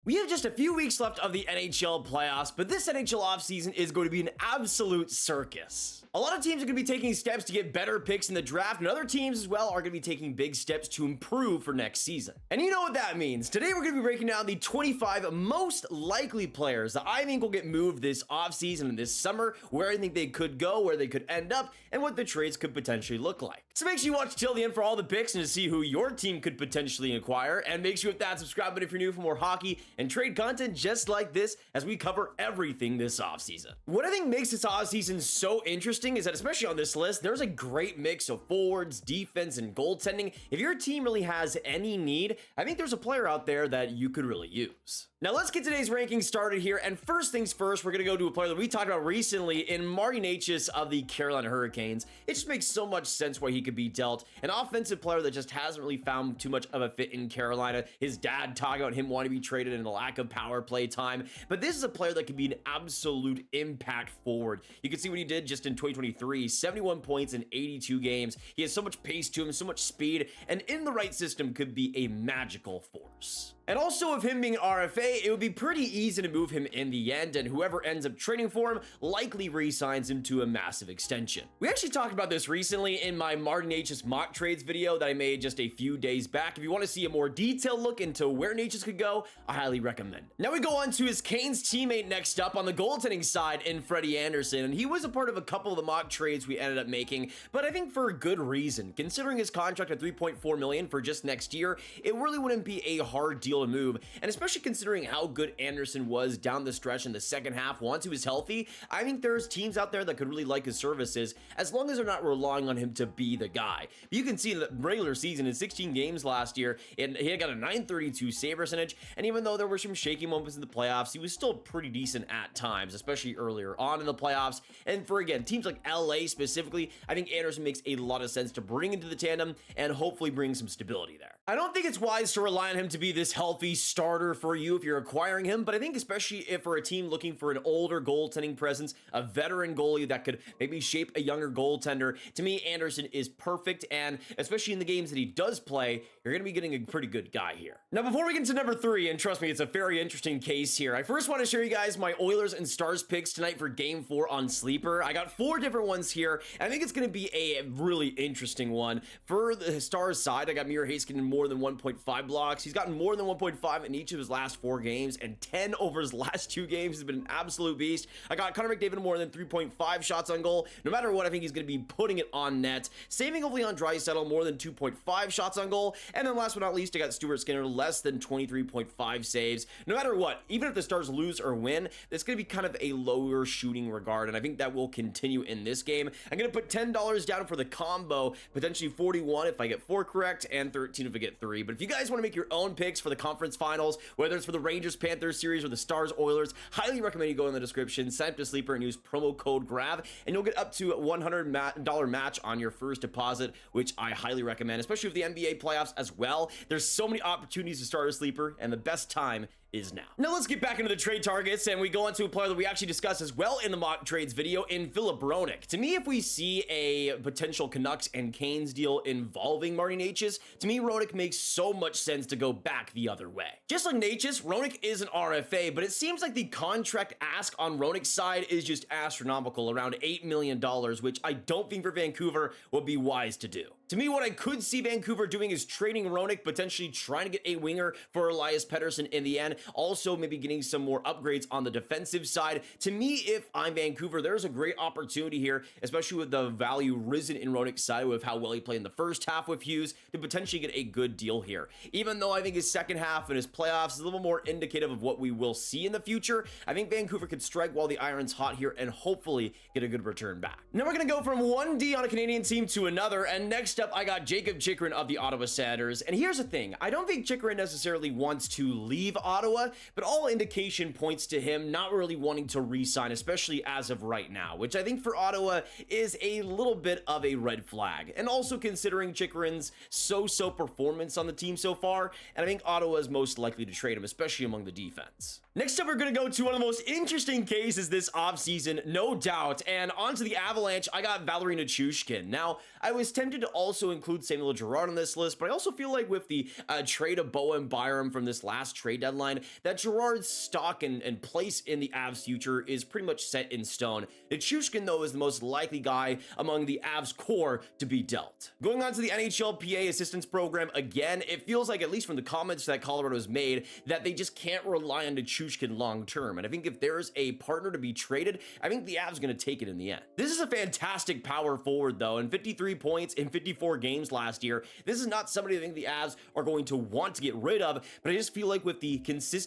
We have just a few weeks left of the NHL playoffs, but this NHL offseason is going to be an absolute circus. A lot of teams are going to be taking steps to get better picks in the draft, and other teams as well are going to be taking big steps to improve for next season. And you know what that means. Today we're going to be breaking down the 25 most likely players that I think will get moved this offseason and this summer, where I think they could go, where they could end up, and what the trades could potentially look like. So make sure you watch till the end for all the picks and to see who your team could potentially acquire, and make sure you hit that subscribe button if you're new for more hockey and trade content just like this as we cover everything this offseason. What I think makes this offseason so interesting is that, especially on this list, there's a great mix of forwards, defense, and goaltending. If your team really has any need, I think there's a player out there that you could really use. Now let's get today's ranking started here, and first things first, we're going to go to a player that we talked about recently in Valeri Nichushkin of the Carolina Hurricanes. It just makes so much sense why he could be dealt. An offensive player that just hasn't really found too much of a fit in Carolina. His dad talking about him wanting to be traded and the lack of power play time, but this is a player that could be an absolute impact forward. You can see what he did just in 2023, 71 points in 82 games. He has so much pace to him, so much speed, and in the right system could be a magical force. And also, with him being RFA, it would be pretty easy to move him in the end, and whoever ends up trading for him likely re-signs him to a massive extension. We actually talked about this recently in my Valeri Nichushkin mock trades video that I made just a few days back. If you want to see a more detailed look into where Nichushkin could go, I highly recommend. Now we go on to his Canes teammate next up on the goaltending side in Freddie Andersen, and he was a part of a couple of the mock trades we ended up making, but I think for a good reason. Considering his contract at $3.4 million for just next year, it really wouldn't be a hard deal to move, and especially considering how good Andersen was down the stretch in the second half once he was healthy, I think there's teams out there that could really like his services as long as they're not relying on him to be the guy. You can see in the regular season in 16 games last year, and he had got a .932 save percentage, and even though there were some shaky moments in the playoffs, he was still pretty decent at times, especially earlier on in the playoffs. And for, again, teams like LA specifically, I think Andersen makes a lot of sense to bring into the tandem and hopefully bring some stability there. I don't think it's wise to rely on him to be this healthy starter for you if you're acquiring him, but I think especially if for a team looking for an older goaltending presence, a veteran goalie that could maybe shape a younger goaltender, to me, Andersen is perfect, and especially in the games that he does play, you're going to be getting a pretty good guy here. Now, before we get to number 3, and trust me, it's a very interesting case here, I first want to show you guys my Oilers and Stars picks tonight for Game 4 on Sleeper. I got 4 different ones here, and I think it's going to be a really interesting one. For the Stars side, I got Miro Heiskanen in more than 1.5 blocks. He's gotten more than 1.5 in each of his last 4 games, and 10 over his last 2 games. He's been an absolute beast. I got Connor McDavid in more than 3.5 shots on goal. No matter what, I think he's going to be putting it on net. Saving hopefully on Draisaitl, more than 2.5 shots on goal. And then last but not least, I got Stuart Skinner, less than 23.5 saves. No matter what, even if the Stars lose or win, it's going to be kind of a lower shooting regard, and I think that will continue in this game. I'm going to put $10 down for the combo, potentially 41 if I get 4 correct, and 13 if I get 3. But if you guys want to make your own picks for the conference finals, whether it's for the Rangers-Panthers series or the Stars-Oilers, highly recommend you go in the description, sign up to Sleeper, and use promo code GRAV, and you'll get up to a $100 match on your first deposit, which I highly recommend, especially with the NBA playoffs as well. There's so many opportunities to start a Sleeper, and the best time is now. Now let's get back into the trade targets, and we go into a player that we actually discussed as well in the mock trades video in Filip Hronek. To me, if we see a potential Canucks and Canes deal involving Valeri Nichushkin, to me, Hronek makes so much sense to go back the other way. Just like Nichushkin, Hronek is an RFA, but it seems like the contract ask on Hronek's side is just astronomical, around $8 million, which I don't think for Vancouver would be wise to do. To me, what I could see Vancouver doing is trading Hronek, potentially trying to get a winger for Elias Pettersson in the end. Also, maybe getting some more upgrades on the defensive side. To me, if I'm Vancouver, there's a great opportunity here, especially with the value risen in Hronek's side with how well he played in the first half with Hughes, to potentially get a good deal here. Even though I think his second half and his playoffs is a little more indicative of what we will see in the future, I think Vancouver could strike while the iron's hot here and hopefully get a good return back. Now we're going to go from 1D on a Canadian team to another, and next up, I got Jakob Chychrun of the Ottawa Senators. And here's the thing, I don't think Chychrun necessarily wants to leave Ottawa, but all indication points to him not really wanting to re-sign, especially as of right now, which I think for Ottawa is a little bit of a red flag. And also considering Chychrun's so-so performance on the team so far, and I think Ottawa is most likely to trade him, especially among the defense. Next up, we're going to go to one of the most interesting cases this offseason, no doubt. And onto the Avalanche, I got Valeri Nichushkin. Now, I was tempted to also include Samuel Girard on this list, but I also feel like with the trade of Boa and Byram from this last trade deadline, that Girard's stock and place in the Avs' future is pretty much set in stone. Nichushkin, though, is the most likely guy among the Avs core to be dealt. Going on to the NHL PA assistance program again, it feels like, at least from the comments that Colorado has made, that they just can't rely on Nichushkin long term. And I think if there's a partner to be traded, I think the Avs are going to take it in the end. This is a fantastic power forward, though, and 53 points in 54 games last year. This is not somebody I think the Avs are going to want to get rid of, but I just feel like with the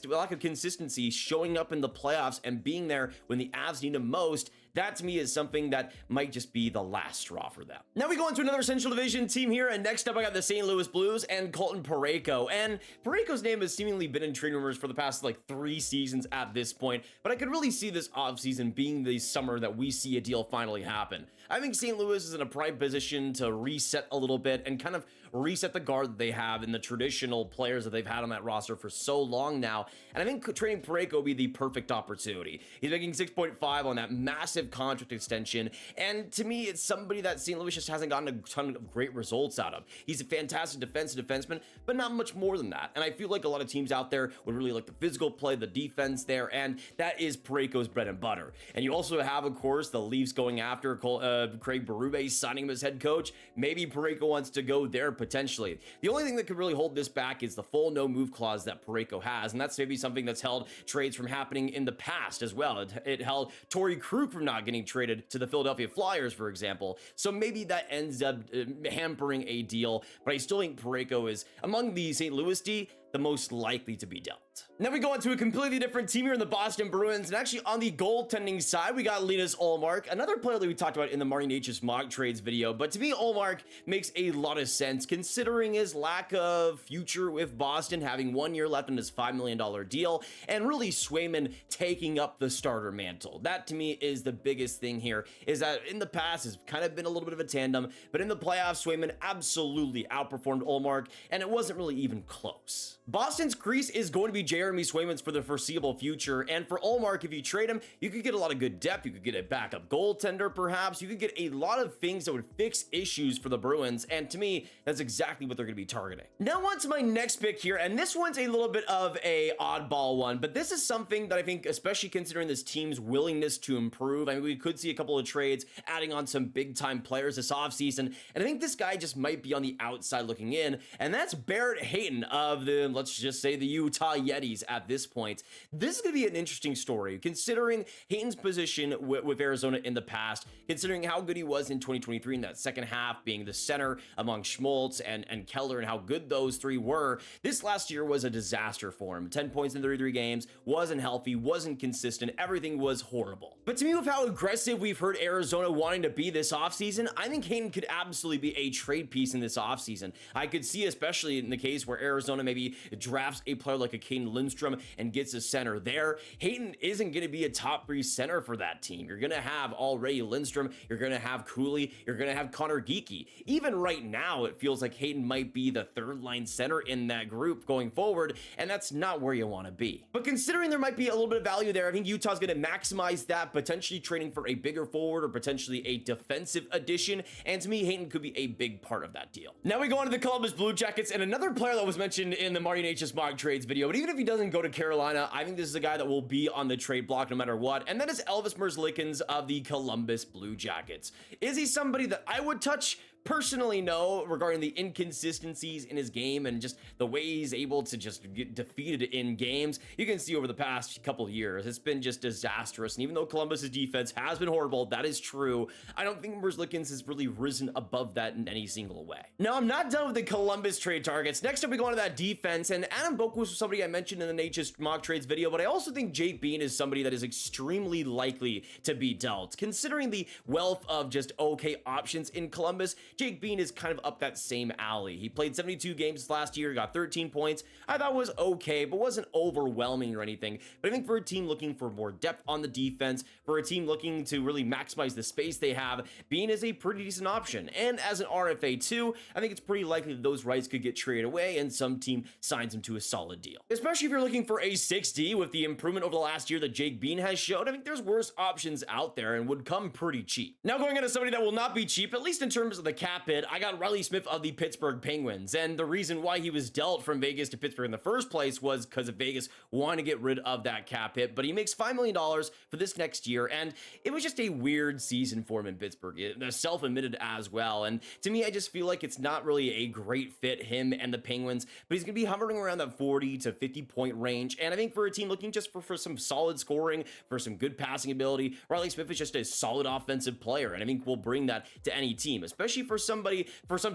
lack of consistency showing up in the playoffs and being there when the Avs need him most, that to me is something that might just be the last straw for them. Now we go into another Central Division team here, and next up I got the St. Louis Blues and Colton Parayko. And Parayko's name has seemingly been in trade rumors for the past like 3 seasons at this point, but I could really see this offseason being the summer that we see a deal finally happen. I think St. Louis is in a prime position to reset a little bit and kind of reset the guard that they have in the traditional players that they've had on that roster for so long now. And I think trading Parayko would be the perfect opportunity. He's making 6.5 on that massive contract extension, and to me, it's somebody that St. Louis just hasn't gotten a ton of great results out of. He's a fantastic defensive defenseman, but not much more than that. And I feel like a lot of teams out there would really like the physical play, the defense there, and that is Parayko's bread and butter. And you also have, of course, the Leafs going after Craig Berube, signing him as head coach. Maybe Parayko wants to go there potentially. The only thing that could really hold this back is the full no-move clause that Parayko has, and that's maybe something that's held trades from happening in the past as well. It held Torrey Krug from not getting traded to the Philadelphia Flyers, for example. So maybe that ends up hampering a deal, but I still think Parayko is, among the St. Louis D, the most likely to be dealt. Now we go on to a completely different team here in the Boston Bruins, and actually on the goaltending side, we got Linus Ullmark, another player that we talked about in the Marty Necas mock trades video, but to me, Ullmark makes a lot of sense considering his lack of future with Boston, having 1 year left on his $5 million deal, and really Swayman taking up the starter mantle. That to me is the biggest thing here, is that in the past has kind of been a little bit of a tandem, but in the playoffs, Swayman absolutely outperformed Ullmark, and it wasn't really even close. Boston's crease is going to be Jeremy Swayman's for the foreseeable future, and for Ullmark, if you trade him, you could get a lot of good depth. You could get a backup goaltender, perhaps. You could get a lot of things that would fix issues for the Bruins, and to me, that's exactly what they're going to be targeting. Now on to my next pick here, and this one's a little bit of a oddball one, but this is something that I think, especially considering this team's willingness to improve, I mean, we could see a couple of trades adding on some big-time players this offseason, and I think this guy just might be on the outside looking in, and that's Barrett Hayton of the, let's just say, the Utah Yetis at this point. This is going to be an interesting story, considering Hayton's position with Arizona in the past, considering how good he was in 2023 in that second half, being the center among Schmaltz and Keller, and how good those three were. This last year was a disaster for him. 10 points in 33 games, wasn't healthy, wasn't consistent, everything was horrible. But to me, with how aggressive we've heard Arizona wanting to be this offseason, I think Hayton could absolutely be a trade piece in this offseason. I could see, especially in the case where Arizona maybe drafts a player like a Caden Lindstrom and gets a center there. Hayton isn't going to be a top 3 center for that team. You're going to have already Lindstrom, you're going to have Cooley, you're going to have Connor Geekie. Even right now, it feels like Hayton might be the third line center in that group going forward, and that's not where you want to be. But considering there might be a little bit of value there, I think Utah's going to maximize that, potentially trading for a bigger forward or potentially a defensive addition, and to me, Hayton could be a big part of that deal. Now we go on to the Columbus Blue Jackets, and another player that was mentioned in the Marty Necas mock trades video, but even if he doesn't go to Carolina, I think this is a guy that will be on the trade block no matter what, and that is Elvis Merzlikins of the Columbus Blue Jackets. Is he somebody that I would touch? Personally, no, regarding the inconsistencies in his game and just the way he's able to just get defeated in games. You can see over the past couple of years, it's been just disastrous. And even though Columbus's defense has been horrible, that is true, I don't think Merzlikins has really risen above that in any single way. Now, I'm not done with the Columbus trade targets. Next up, we go on to that defense, and Adam Boak was somebody I mentioned in the Necas mock trades video, but I also think Jake Bean is somebody that is extremely likely to be dealt. Considering the wealth of just okay options in Columbus, Jake Bean is kind of up that same alley. He played 72 games last year, got 13 points. I thought was okay, but wasn't overwhelming or anything. But I think for a team looking for more depth on the defense, for a team looking to really maximize the space they have, Bean is a pretty decent option. And as an RFA too, I think it's pretty likely that those rights could get traded away and some team signs him to a solid deal. Especially if you're looking for a 60 with the improvement over the last year that Jake Bean has showed, I think there's worse options out there and would come pretty cheap. Now going into somebody that will not be cheap, at least in terms of the cap hit, I got Riley Smith of the Pittsburgh Penguins. And the reason why he was dealt from Vegas to Pittsburgh in the first place was because of Vegas wanting to get rid of that cap hit. But he makes $5 million for this next year, and it was just a weird season for him in Pittsburgh. Self-admitted as well. And to me, I just feel like it's not really a great fit, him and the Penguins, but he's going to be hovering around that 40 to 50 point range. And I think for a team looking just for some solid scoring, for some good passing ability, Riley Smith is just a solid offensive player. And I think we'll bring that to any team, especially for some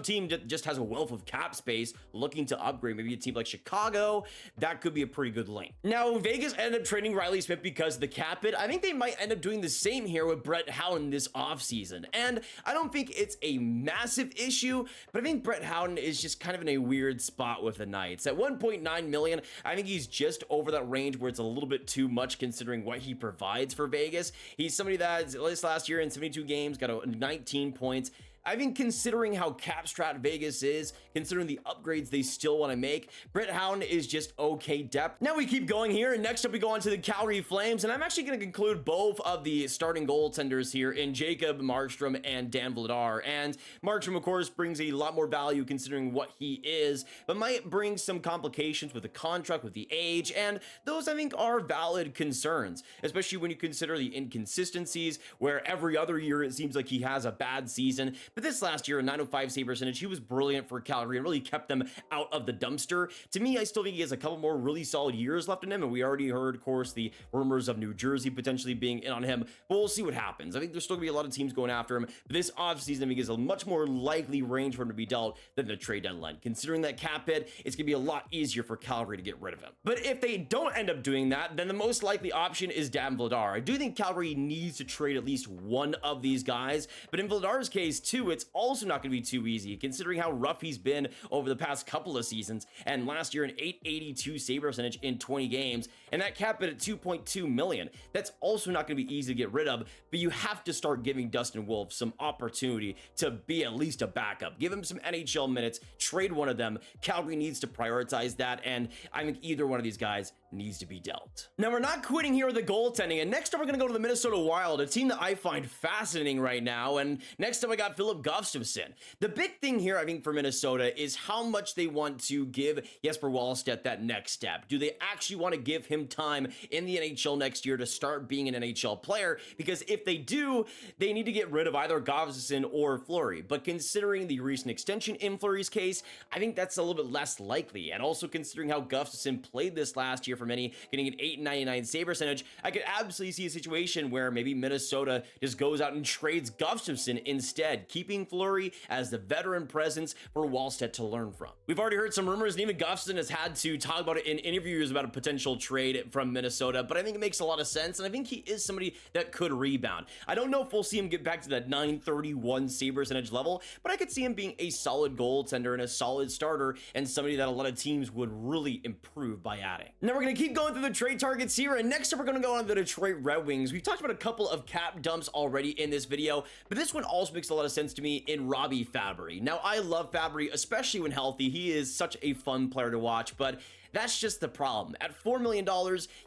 team that just has a wealth of cap space looking to upgrade. Maybe a team like Chicago, that could be a pretty good lane. Now, Vegas ended up trading Riley Smith because of the cap hit. I think they might end up doing the same here with Brett Howden this offseason. And I don't think it's a massive issue, but I think Brett Howden is just kind of in a weird spot with the Knights. At 1.9 million, I think he's just over that range where it's a little bit too much considering what he provides for Vegas. He's somebody that last year in 72 games got 19 points. I think considering how cap-strapped Vegas is, considering the upgrades they still want to make, Brett Howden is just okay depth. Now we keep going here, and next up we go on to the Calgary Flames, and I'm actually going to conclude both of the starting goaltenders here in Jacob Markstrom and Dan Vladar. And Markstrom, of course, brings a lot more value considering what he is, but might bring some complications with the contract, with the age, and those I think are valid concerns, especially when you consider the inconsistencies, where every other year it seems like he has a bad season. But this last year, a .905 save percentage, he was brilliant for Calgary and really kept them out of the dumpster. To me, I still think he has a couple more really solid years left in him, and we already heard, of course, the rumors of New Jersey potentially being in on him, but we'll see what happens. I think there's still going to be a lot of teams going after him, but this offseason, I think, is a much more likely range for him to be dealt than the trade deadline. Considering that cap hit, it's going to be a lot easier for Calgary to get rid of him. But if they don't end up doing that, then the most likely option is Dan Vladar. I do think Calgary needs to trade at least one of these guys, but in Vladar's case, too, it's also not going to be too easy considering how rough he's been over the past couple of seasons, and last year an .882 save percentage in 20 games, and that cap hit at 2.2 million. That's also not going to be easy to get rid of, but you have to start giving Dustin Wolf some opportunity to be at least a backup. Give him some NHL minutes, trade one of them. Calgary needs to prioritize that, and I think either one of these guys needs to be dealt. Now, we're not quitting here with the goaltending, and next up we're going to go to the Minnesota Wild, a team that I find fascinating right now. And next up I got Filip Gustafsson. The big thing here, I think, for Minnesota is how much they want to give Jesper Wallstedt that next step. Do they actually want to give him time in the NHL next year to start being an NHL player? Because if they do, they need to get rid of either Gustafsson or Fleury. But considering the recent extension in Fleury's case, I think that's a little bit less likely. And also considering how Gustafsson played this last year for many, getting an .899 save percentage, I could absolutely see a situation where maybe Minnesota just goes out and trades Gustafsson instead, keeping Fleury as the veteran presence for Wallstedt to learn from. We've already heard some rumors, and even Gustafsson has had to talk about it in interviews about a potential trade from Minnesota, but I think it makes a lot of sense, and I think he is somebody that could rebound. I don't know if we'll see him get back to that .931 save percentage level, but I could see him being a solid goaltender and a solid starter, and somebody that a lot of teams would really improve by adding. Now we're going to keep going through the trade targets here, and next up we're going to go on to the Detroit Red Wings. We've talked about a couple of cap dumps already in this video, but this one also makes a lot of sense to me in Robby Fabbri. Now, I love Fabbri, especially when healthy. He is such a fun player to watch, but that's just the problem. At $4 million,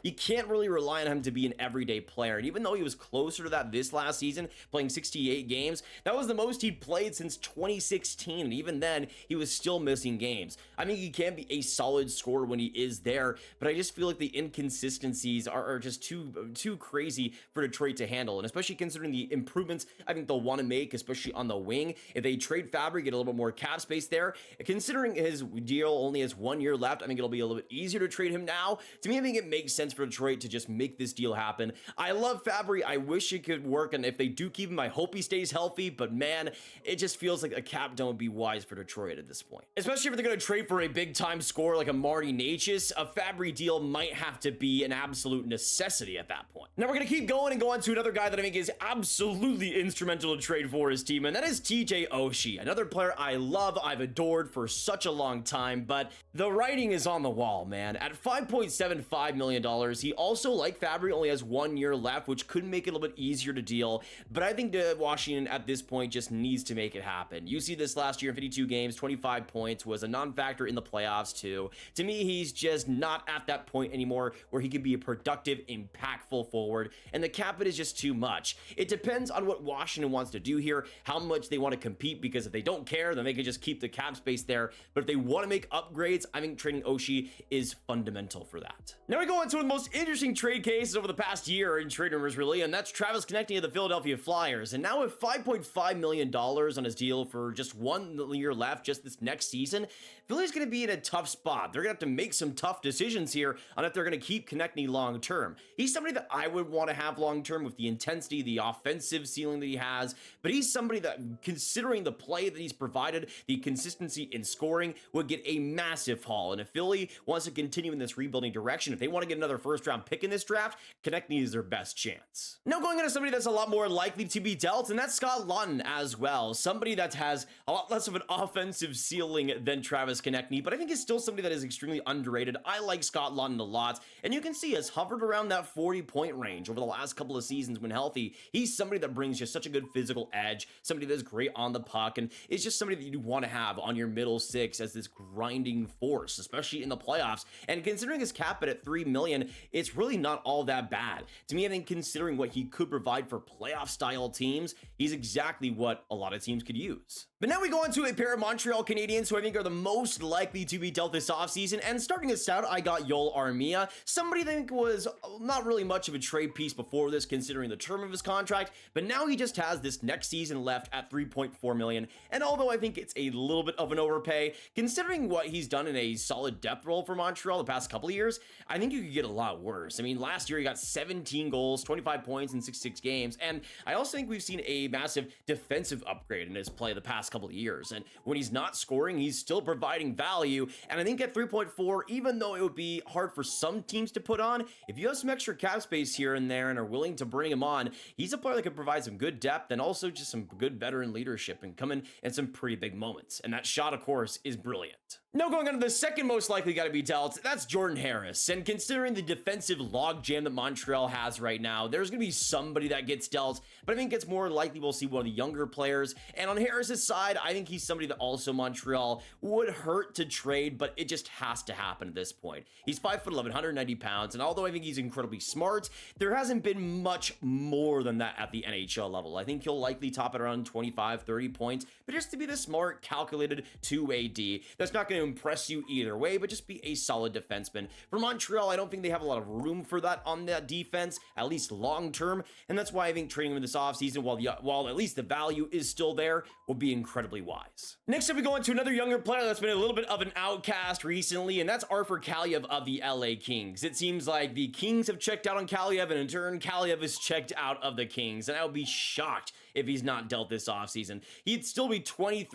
you can't really rely on him to be an everyday player. And even though he was closer to that this last season, playing 68 games, that was the most he'd played since 2016. And even then, he was still missing games. I mean, he can be a solid scorer when he is there, but I just feel like the inconsistencies are just too crazy for Detroit to handle. And especially considering the improvements I think they'll want to make, especially on the wing. If they trade Fabbri, get a little bit more cap space there. Considering his deal only has 1 year left, I think it'll be a little little bit easier to trade him now. To me, I think it makes sense for Detroit to just make this deal happen. I love Fabbri. I wish it could work, and if they do keep him, I hope he stays healthy, but man, it just feels like a cap don't be wise for Detroit at this point. Especially if they're going to trade for a big-time scorer like a Marty Necas, a Fabbri deal might have to be an absolute necessity at that point. Now we're going to keep going and go on to another guy that I think is absolutely instrumental to trade for his team, and that is TJ Oshie, another player I love, I've adored for such a long time, but the writing is on the wall, man. At $5.75 million, he also, like Fabbri, only has 1 year left, which could make it a little bit easier to deal, but I think Washington at this point just needs to make it happen. You see this last year in 52 games, 25 points, was a non-factor in the playoffs too. To me, he's just not at that point anymore where he can be a productive, impactful forward, and the cap it is just too much. It depends on what Washington wants to do here, how much they want to compete, because if they don't care, then they can just keep the cap space there, but if they want to make upgrades, I think trading Oshie is fundamental for that. Now we go into one of the most interesting trade cases over the past year in trade rumors, really, and that's Travis Konecny of the Philadelphia Flyers, and now with $5.5 million on his deal for just 1 year left, just this next season, Philly's going to be in a tough spot. They're going to have to make some tough decisions here on if they're going to keep Konecny long term. He's somebody that I would want to have long term with the intensity, the offensive ceiling that he has, but he's somebody that, considering the play that he's provided, the consistency in scoring, would get a massive haul. And if Philly wants to continue in this rebuilding direction, if they want to get another first round pick in this draft, Konecny is their best chance. Now going into somebody that's a lot more likely to be dealt, and that's Scott Laughton as well. Somebody that has a lot less of an offensive ceiling than Travis Konecny, but I think is still somebody that is extremely underrated. I like Scott Laughton a lot, and you can see has hovered around that 40-point range over the last couple of seasons when healthy. He's somebody that brings just such a good physical edge, somebody that's great on the puck, and is just somebody that you want to have on your middle six as this grinding force, especially in the playoffs. And considering his cap at $3 million, it's really not all that bad. To me, I think considering what he could provide for playoff-style teams, he's exactly what a lot of teams could use. But now we go into a pair of Montreal Canadiens who I think are the most likely to be dealt this offseason, and starting us out, I got Yoel Armia, somebody I think was not really much of a trade piece before this considering the term of his contract, but now he just has this next season left at $3.4 million, and although I think it's a little bit of an overpay, considering what he's done in a solid depth role for Montreal the past couple of years, I think you could get a lot worse. I mean, last year he got 17 goals, 25 points in 66 games, and I also think we've seen a massive defensive upgrade in his play the past couple of years, and when he's not scoring, he's still providing value, and I think at 3.4, even though it would be hard for some teams to put on, if you have some extra cap space here and there and are willing to bring him on, he's a player that could provide some good depth and also just some good veteran leadership and come in some pretty big moments, and that shot, of course, is brilliant. Now going on to the second most likely guy to be dealt, that's Jordan Harris, and considering the defensive logjam that Montreal has right now, there's going to be somebody that gets dealt, but I think it's more likely we'll see one of the younger players, and on Harris's side, I think he's somebody that also Montreal would hurt to trade, but it just has to happen at this point. He's 5'11", 190 pounds, and although I think he's incredibly smart, there hasn't been much more than that at the NHL level. I think he'll likely top it around 25, 30 points, but just to be the smart, calculated 2-way D, that's not going to impress you either way, but just be a solid defenseman. For Montreal, I don't think they have a lot of room for that on that defense, at least long term, and that's why I think trading him this offseason, while at least the value is still there, will be incredibly wise. Next up, we go into another younger player that's been a little bit of an outcast recently, and that's Arthur Kaliev of the LA Kings. It seems like the Kings have checked out on Kaliev, and in turn, Kaliev is checked out of the Kings, and I would be shocked if he's not dealt this offseason. He'd still be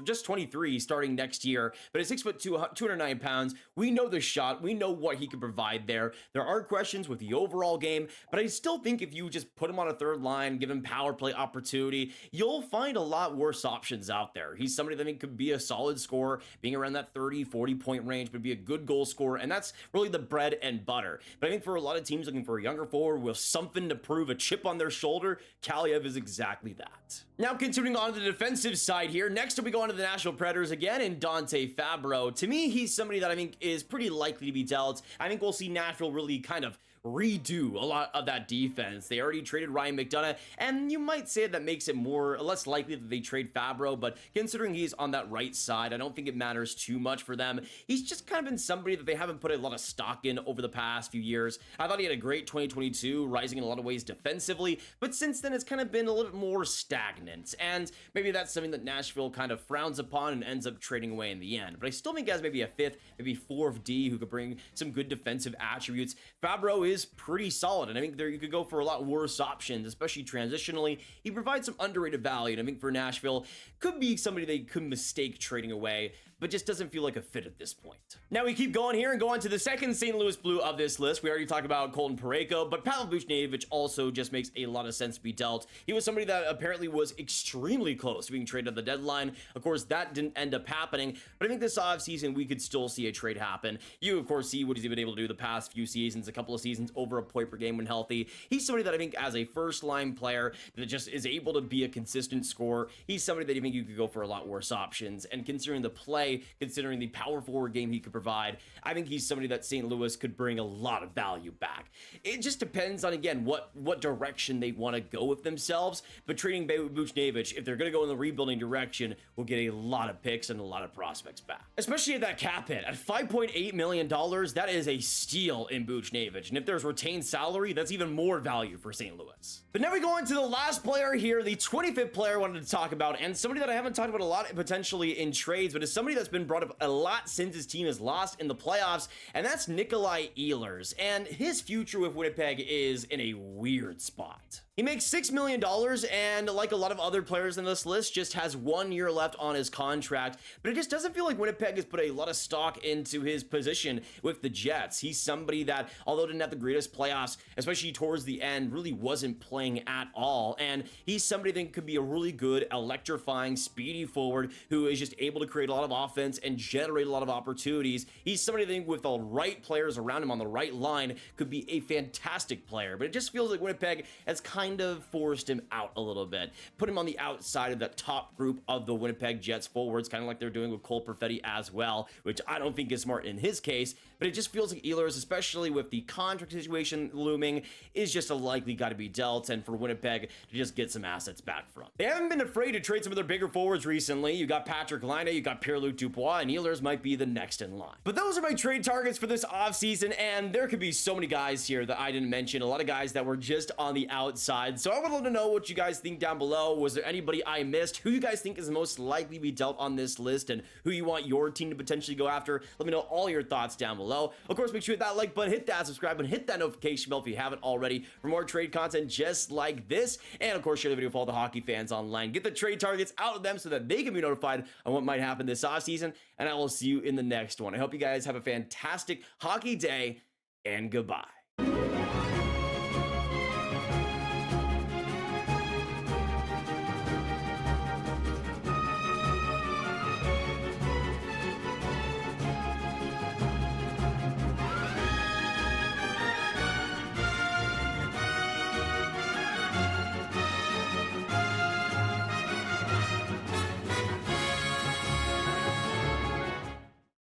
just 23 starting next year, but at 6'2", 209 pounds, we know the shot, we know what he can provide there. There are questions with the overall game, but I still think if you just put him on a third line, give him power play opportunity, you'll find a lot worse options out there. He's somebody that I think could be a solid scorer, being around that 30, 40 point range, but be a good goal scorer, and that's really the bread and butter. But I think for a lot of teams looking for a younger forward with something to prove, a chip on their shoulder, Kaliev is exactly that. Now continuing on to the defensive side here, next up we go on to the Nashville Predators again, and Dante Fabro. To me, he's somebody that I think is pretty likely to be dealt. I think we'll see Nashville really kind of redo a lot of that defense. They already traded Ryan McDonagh, and you might say that makes it less likely that they trade Fabro, but considering he's on that right side, I don't think it matters too much for them. He's just kind of been somebody that they haven't put a lot of stock in over the past few years. I thought he had a great 2022, rising in a lot of ways defensively, but since then it's kind of been a little bit more stagnant, and maybe that's something that Nashville kind of frowns upon and ends up trading away in the end. But I still think he has maybe a fifth, maybe fourth D who could bring some good defensive attributes. Fabro is pretty solid, and I think you could go for a lot worse options, especially transitionally. He provides some underrated value, and I think for Nashville, could be somebody they could mistake trading away, but just doesn't feel like a fit at this point. Now we keep going here and go on to the second St. Louis Blue of this list. We already talked about Colton Parayko, but Pavel Buchnevich also just makes a lot of sense to be dealt. He was somebody that apparently was extremely close to being traded at the deadline. Of course, that didn't end up happening, but I think this offseason we could still see a trade happen. You, of course, see what he's been able to do the past few seasons, a couple of seasons, over a point per game when healthy. He's somebody that I think as a first-line player that just is able to be a consistent scorer, he's somebody that I think you could go for a lot worse options. And considering the play, considering the power forward game he could provide, I think he's somebody that St. Louis could bring a lot of value back. It just depends on, again, what direction they want to go with themselves, but trading Buchnevich, if they're going to go in the rebuilding direction, will get a lot of picks and a lot of prospects back. Especially at that cap hit. At $5.8 million, that is a steal in Buchnevich, and if there's retained salary, that's even more value for St. Louis. But now we go into the last player here, the 25th player I wanted to talk about, and somebody that I haven't talked about a lot potentially in trades, but is somebody that's been brought up a lot since his team has lost in the playoffs, and that's Nikolaj Ehlers. And his future with Winnipeg is in a weird spot. He makes $6 million, and like a lot of other players in this list, just has 1 year left on his contract, but it just doesn't feel like Winnipeg has put a lot of stock into his position with the Jets. He's somebody that, although didn't have the greatest playoffs, especially towards the end, really wasn't playing at all, and he's somebody that could be a really good, electrifying, speedy forward who is just able to create a lot of offense and generate a lot of opportunities. He's somebody that with the right players around him on the right line could be a fantastic player, but it just feels like Winnipeg has kind of forced him out a little bit, put him on the outside of that top group of the Winnipeg Jets forwards, kind of like they're doing with Cole Perfetti as well, which I don't think is smart in his case, but it just feels like Ehlers, especially with the contract situation looming, is just a likely got to be dealt, and for Winnipeg to just get some assets back from. They haven't been afraid to trade some of their bigger forwards recently. You got Patrick Laine, you got Pierre-Luc Dubois, and Ehlers might be the next in line. But those are my trade targets for this offseason, and there could be so many guys here that I didn't mention, a lot of guys that were just on the outside. So I would love to know what you guys think down below. Was there anybody I missed? Who you guys think is most likely to be dealt on this list, and who you want your team to potentially go after? Let me know all your thoughts down below. Of course, make sure you hit that like button, hit that subscribe, and hit that notification bell if you haven't already for more trade content just like this. And of course, share the video with all the hockey fans online. Get the trade targets out of them so that they can be notified on what might happen this offseason. And I will see you in the next one. I hope you guys have a fantastic hockey day, and goodbye.